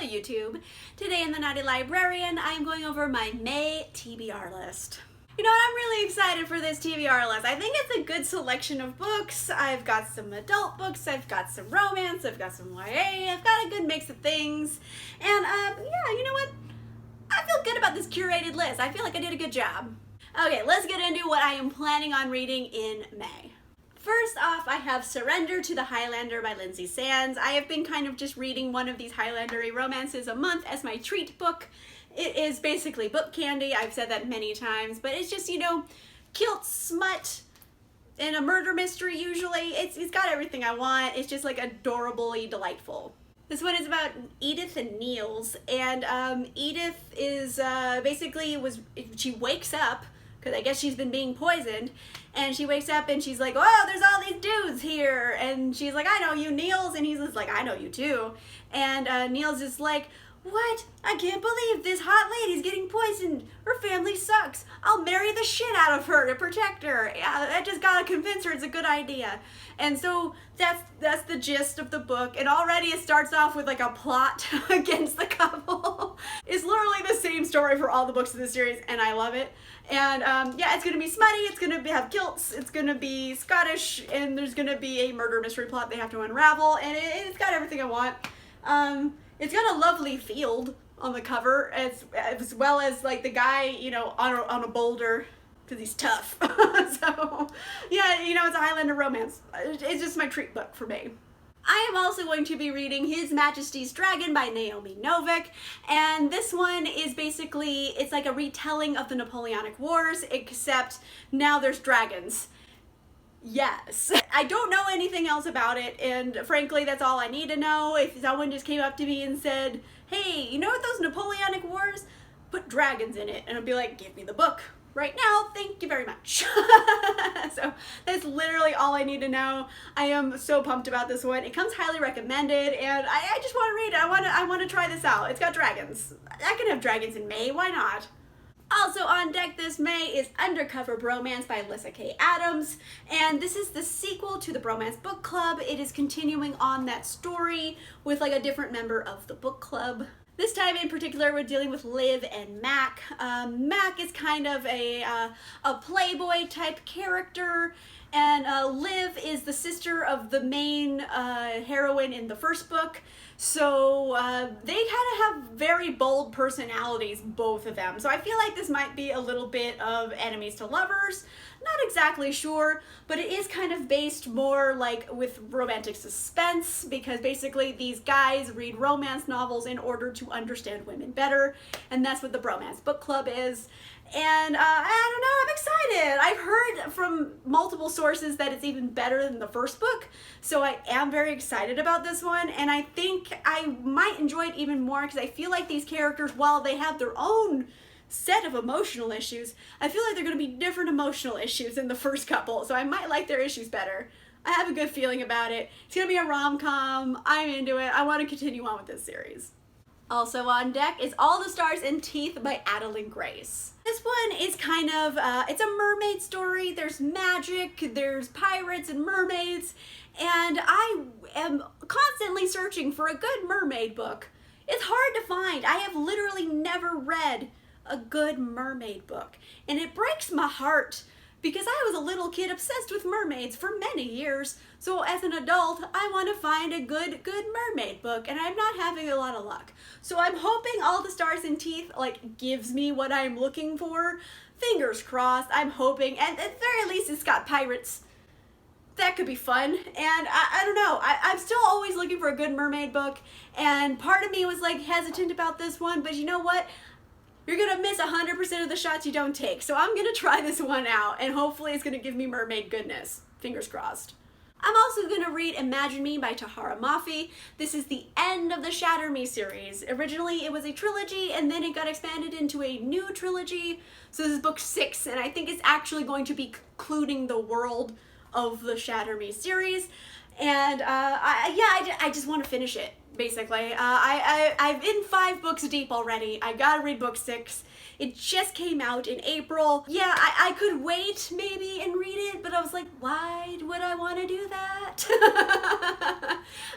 YouTube. Today in the Naughty Librarian, I am going over my May TBR list. You know what, I'm really excited for this TBR list. I think it's a good selection of books. I've got some adult books, I've got some romance, I've got some YA, I've got a good mix of things. And yeah, you know what? I feel good about this curated list. I feel like I did a good job. Okay, let's get into what I am planning on reading in May. First off, I have Surrender to the Highlander by Lynsay Sands. I have been kind of just reading one of these Highlander-y romances a month as my treat book. It is basically book candy. I've said that many times, but it's just, you know, kilt smut and a murder mystery usually. It's got everything I want. It's just like adorably delightful. This one is about Edith and Niels, and Edith is she wakes up, because I guess she's been being poisoned, and she wakes up and she's like, oh, there's all these dudes here, and she's like, I know you, Niels, and he's just like, I know you too, and Niels is like, what? I can't believe this hot lady's getting poisoned. Her family sucks. I'll marry the shit out of her to protect her. I just gotta convince her it's a good idea. And so that's the gist of the book. And already it starts off with like a plot against the couple. It's literally the same story for all the books in the series, and I love it. And yeah, it's gonna be smutty, it's gonna have kilts, it's gonna be Scottish, and there's gonna be a murder mystery plot they have to unravel, and it's got everything I want. It's got a lovely field on the cover, as well as like the guy, you know, on a boulder, because he's tough. So yeah, you know, it's a Highlander romance. It's just my treat book for me. I am also going to be reading His Majesty's Dragon by Naomi Novik, and this one is basically, it's like a retelling of the Napoleonic Wars, except now there's dragons. Yes. I don't know anything else about it, and frankly that's all I need to know. If someone just came up to me and said, hey, you know what, those Napoleonic Wars? Put dragons in it, and I'd be like, give me the book right now, thank you very much. So that's literally all I need to know. I am so pumped about this one. It comes highly recommended, and I just want to read it. I want to try this out. It's got dragons. I can have dragons in May, why not? Also on deck this May is Undercover Bromance by Lyssa K. Adams, and this is the sequel to the Bromance Book Club. It is continuing on that story with like a different member of the book club. This time in particular, we're dealing with Liv and Mac. Mac is kind of a playboy type character, and Liv is the sister of the main heroine in the first book. So they kind of have very bold personalities, both of them. So I feel like this might be a little bit of enemies to lovers. Not exactly sure, but it is kind of based more like with romantic suspense, because basically these guys read romance novels in order to understand women better, and that's what the Bromance Book Club is. And I don't know, I'm excited. I've heard from multiple sources that it's even better than the first book, so I am very excited about this one, and I think I might enjoy it even more because I feel like these characters, while they have their own set of emotional issues, I feel like they're going to be different emotional issues than the first couple, so I might like their issues better. I have a good feeling about it. It's going to be a rom-com. I'm into it. I want to continue on with this series. Also on deck is All the Stars and Teeth by Adalyn Grace. This one is kind of, it's a mermaid story. There's magic, there's pirates and mermaids, and I am constantly searching for a good mermaid book. It's hard to find. I have literally never read a good mermaid book, and it breaks my heart because I was a little kid obsessed with mermaids for many years. So as an adult, I want to find a good mermaid book, and I'm not having a lot of luck. So I'm hoping All the Stars and Teeth like gives me what I'm looking for. Fingers crossed, I'm hoping, and at the very least it's got pirates. That could be fun, and I don't know, I'm still always looking for a good mermaid book, and part of me was like hesitant about this one, but you know what? You're gonna miss 100% of the shots you don't take. So I'm gonna try this one out, and hopefully it's gonna give me mermaid goodness. Fingers crossed. I'm also gonna read Imagine Me by Tahereh Mafi. This is the end of the Shatter Me series. Originally it was a trilogy, and then it got expanded into a new trilogy. So this is book 6, and I think it's actually going to be concluding the world of the Shatter Me series. And I just want to finish it. Basically, I've been 5 books deep already. I gotta read book 6. It just came out in April. Yeah, I could wait maybe and read it, but I was like, why would I want to do that?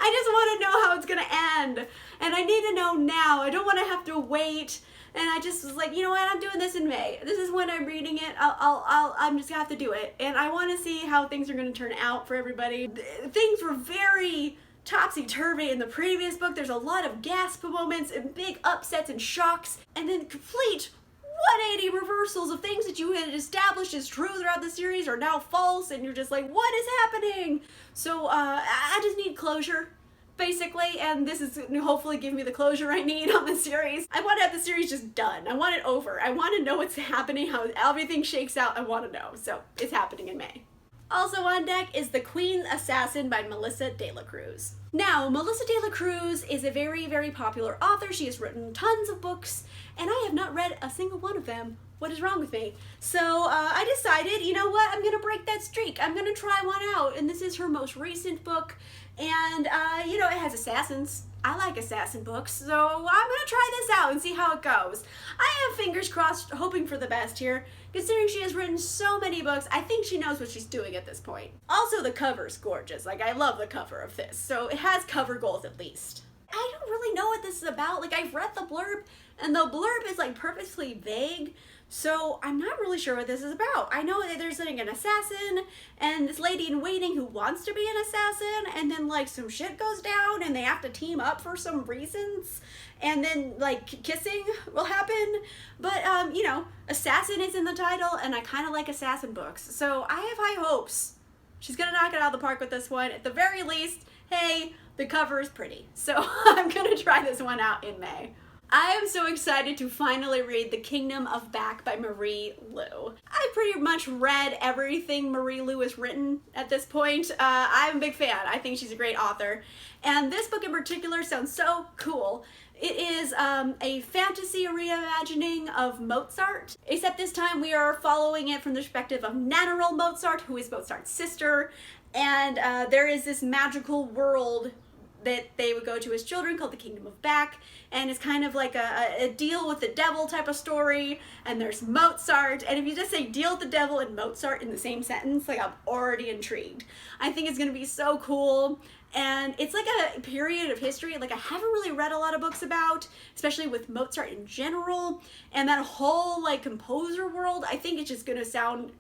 I just want to know how it's gonna end. And I need to know now. I don't want to have to wait. And I just was like, you know what, I'm doing this in May. This is when I'm reading it. I'm just gonna have to do it. And I want to see how things are gonna turn out for everybody. Things were very topsy-turvy in the previous book. There's a lot of gasp moments and big upsets and shocks, and then complete 180 reversals of things that you had established as true throughout the series are now false, and you're just like, what is happening? So I just need closure, basically, and this is hopefully give me the closure I need on the series. I want to have the series just done. I want it over. I want to know what's happening, how everything shakes out. I want to know. So it's happening in May. Also on deck is The Queen's Assassin by Melissa de la Cruz. Now, Melissa de la Cruz is a very, very popular author. She has written tons of books, and I have not read a single one of them. What is wrong with me? So I decided, you know what, I'm gonna break that streak. I'm gonna try one out, and this is her most recent book, and you know, it has assassins. I like assassin books, so I'm gonna try this out and see how it goes. I have fingers crossed, hoping for the best here. Considering she has written so many books, I think she knows what she's doing at this point. Also, the cover's gorgeous. Like, I love the cover of this, so it has cover goals at least. I don't really know what this is about. Like, I've read the blurb, and the blurb is like purposely vague, so I'm not really sure what this is about. I know that there's like an assassin and this lady in waiting who wants to be an assassin, and then like some shit goes down and they have to team up for some reasons, and then like kissing will happen. But you know, assassin is in the title, and I kind of like assassin books, so I have high hopes. She's gonna knock it out of the park with this one. At the very least, hey, the cover is pretty. So I'm gonna try this one out in May. I am so excited to finally read The Kingdom of Back by Marie Lu. I pretty much read everything Marie Lu has written at this point. I'm a big fan. I think she's a great author. And this book in particular sounds so cool. It is a fantasy reimagining of Mozart, except this time we are following it from the perspective of Nannerl Mozart, who is Mozart's sister. And there is this magical world that they would go to as children called the Kingdom of Back, and it's kind of like a deal with the devil type of story, and there's Mozart, and if you just say deal with the devil and Mozart in the same sentence, like, I'm already intrigued. I think it's gonna be so cool, and it's like a period of history like I haven't really read a lot of books about, especially with Mozart in general, and that whole like composer world. I think it's just gonna sound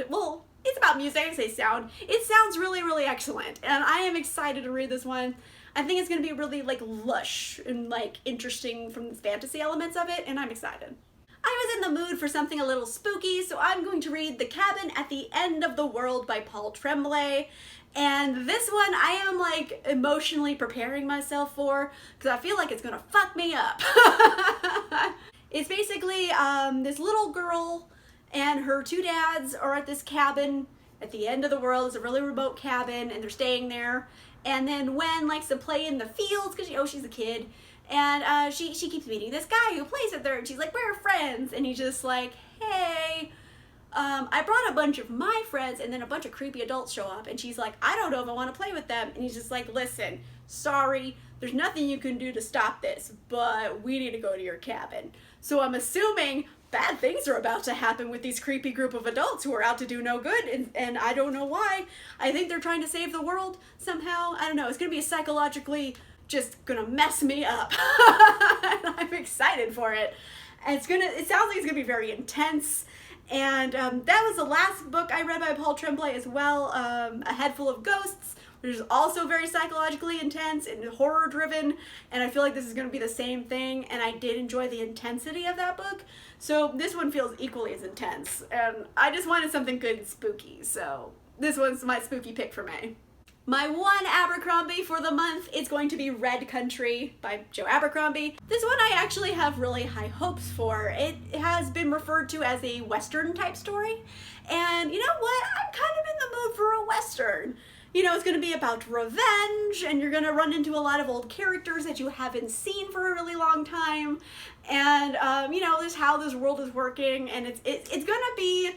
well, it's about music, I say sound. It sounds really, really excellent, and I am excited to read this one. I think it's gonna be really like lush and like interesting from the fantasy elements of it, and I'm excited. I was in the mood for something a little spooky, so I'm going to read The Cabin at the End of the World by Paul Tremblay. And this one I am like emotionally preparing myself for, because I feel like it's gonna fuck me up. It's basically this little girl and her two dads are at this cabin at the end of the world. It's a really remote cabin, and they're staying there. And then Wen likes to play in the fields because, you know, she's a kid. And she keeps meeting this guy who plays with her, and she's like, we're friends. And he's just like, hey, I brought a bunch of my friends, and then a bunch of creepy adults show up. And she's like, I don't know if I want to play with them. And he's just like, listen, sorry, there's nothing you can do to stop this, but we need to go to your cabin. So I'm assuming bad things are about to happen with these creepy group of adults who are out to do no good, and I don't know why. I think they're trying to save the world somehow. I don't know. It's gonna be psychologically just gonna mess me up. And I'm excited for it. And it sounds like it's gonna be very intense. And that was the last book I read by Paul Tremblay as well, A Head Full of Ghosts, which is also very psychologically intense and horror driven, and I feel like this is going to be the same thing, and I did enjoy the intensity of that book, so this one feels equally as intense, and I just wanted something good and spooky, so this one's my spooky pick for May. My one Abercrombie for the month is going to be Red Country by Joe Abercrombie. This one I actually have really high hopes for. It has been referred to as a Western type story, and you know what? I'm kind of in the mood for a Western. You know, it's going to be about revenge, and you're going to run into a lot of old characters that you haven't seen for a really long time, and you know, this how this world is working, and it's going to be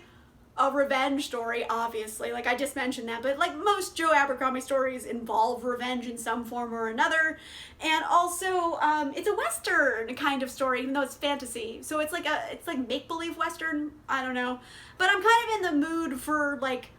a revenge story, obviously, like I just mentioned that, but like most Joe Abercrombie stories involve revenge in some form or another, and also it's a Western kind of story, even though it's fantasy, so it's like make-believe Western, I don't know, but I'm kind of in the mood for like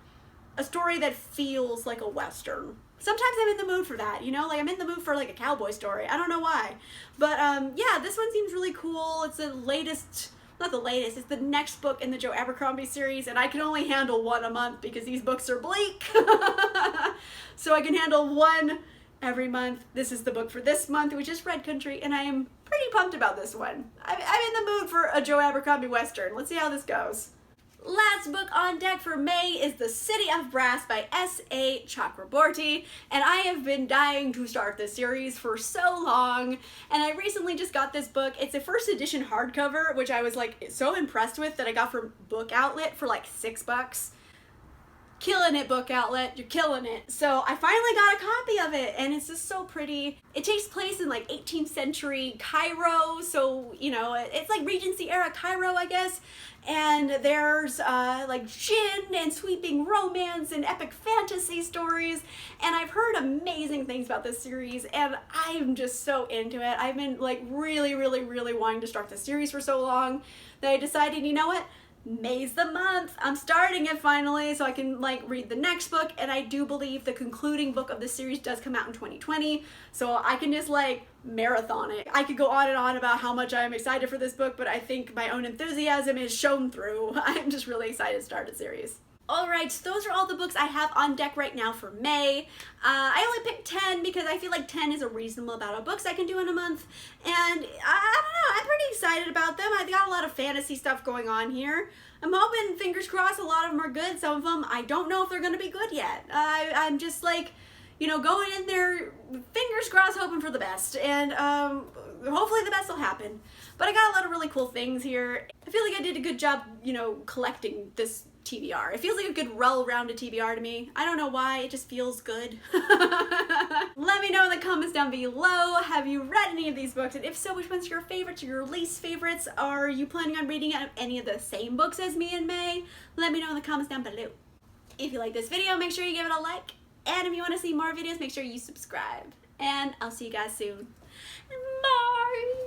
a story that feels like a Western. Sometimes I'm in the mood for that, you know, like I'm in the mood for like a cowboy story. I don't know why. But yeah, this one seems really cool. It's the latest, not the latest, it's the next book in the Joe Abercrombie series, and I can only handle one a month because these books are bleak. So I can handle one every month. This is the book for this month, which is Red Country, and I am pretty pumped about this one. I'm in the mood for a Joe Abercrombie Western. Let's see how this goes. Last book on deck for May is The City of Brass by S.A. Chakraborty, and I have been dying to start this series for so long, and I recently just got this book. It's a first edition hardcover, which I was like so impressed with, that I got from Book Outlet for like $6. Killing it, Book Outlet, you're killing it. So I finally got a copy of it, and it's just so pretty. It takes place in like 18th century Cairo, so you know, it's like Regency era Cairo, I guess. And there's like gin and sweeping romance and epic fantasy stories, and I've heard amazing things about this series, and I'm just so into it. I've been like really wanting to start this series for so long that I decided, you know what? May's the month. I'm starting it finally so I can like read the next book, and I do believe the concluding book of the series does come out in 2020, so I can just like marathon it. I could go on and on about how much I'm excited for this book, but I think my own enthusiasm is shown through. I'm just really excited to start a series. Alright, so those are all the books I have on deck right now for May. I only picked 10 because I feel like 10 is a reasonable amount of books I can do in a month. And I don't know, I'm pretty excited about them. I've got a lot of fantasy stuff going on here. I'm hoping, fingers crossed, a lot of them are good. Some of them, I don't know if they're going to be good yet. I'm just like, you know, going in there, fingers crossed, hoping for the best. And hopefully the best will happen. But I got a lot of really cool things here. I feel like I did a good job, you know, collecting this TBR. It feels like a good well-rounded TBR to me. I don't know why, it just feels good. Let me know in the comments down below, have you read any of these books? And if so, which ones are your favorites or your least favorites? Are you planning on reading any of the same books as me in May? Let me know in the comments down below. If you like this video, make sure you give it a like. And if you want to see more videos, make sure you subscribe. And I'll see you guys soon. Bye!